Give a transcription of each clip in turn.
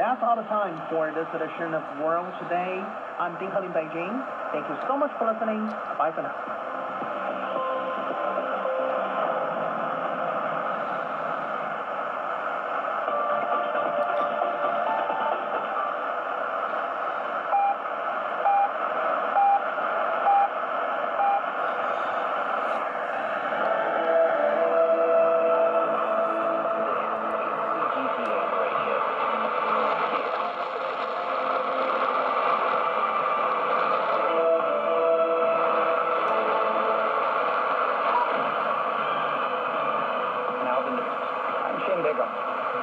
That's all the time for this edition of World Today. I'm Ding in Beijing. Thank you so much for listening. Bye for now.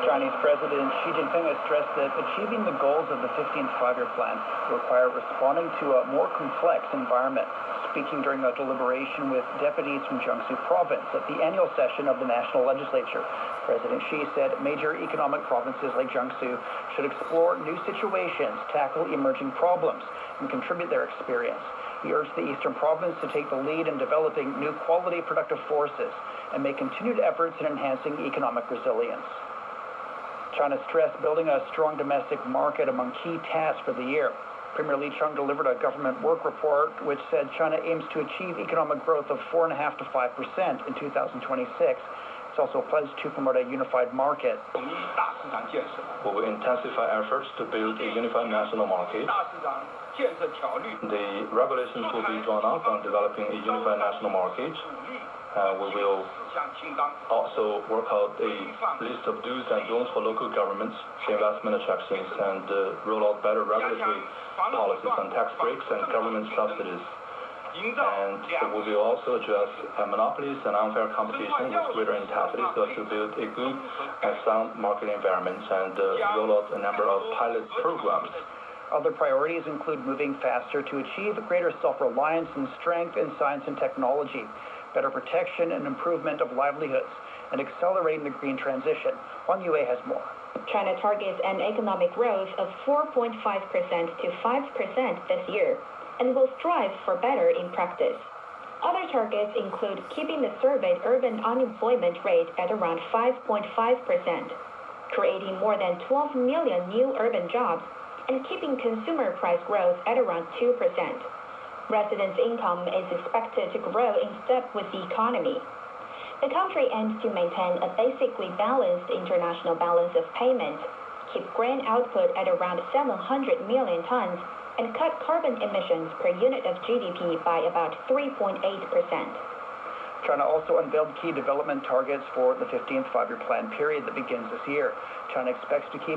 Chinese President Xi Jinping has stressed that achieving the goals of the 15th five-year plan require responding to a more complex environment. Speaking during a deliberation with deputies from Jiangsu province at the annual session of the national legislature, President Xi said major economic provinces like Jiangsu should explore new situations, tackle emerging problems, and contribute their experience. He urged the eastern province to take the lead in developing new quality productive forces and make continued efforts in enhancing economic resilience. China stressed building a strong domestic market among key tasks for the year. Premier Li Cheng delivered a government work report which said China aims to achieve economic growth of 4.5% to 5% in 2026. It's also pledged to promote a unified market. We will intensify efforts to build a unified national market. The regulations will be drawn up on developing a unified national market. We will also work out a list of do's and don'ts for local governments, investment attractions, and roll out better regulatory policies on tax breaks and government subsidies. And we will also address monopolies and unfair competition with greater intensity so as to build a good and sound market environment and roll out a number of pilot programs. Other priorities include moving faster to achieve greater self-reliance and strength in science and technology, better protection and improvement of livelihoods, and accelerating the green transition. Wang Yue has more. China targets an economic growth of 4.5% to 5% this year and will strive for better in practice. Other targets include keeping the surveyed urban unemployment rate at around 5.5%, creating more than 12 million new urban jobs, and keeping consumer price growth at around 2%. Residents' income is expected to grow in step with the economy. The country aims to maintain a basically balanced international balance of payments, keep grain output at around 700 million tons, and cut carbon emissions per unit of GDP by about 3.8%. China also unveiled key development targets for the 15th five-year plan period that begins this year. China expects to keep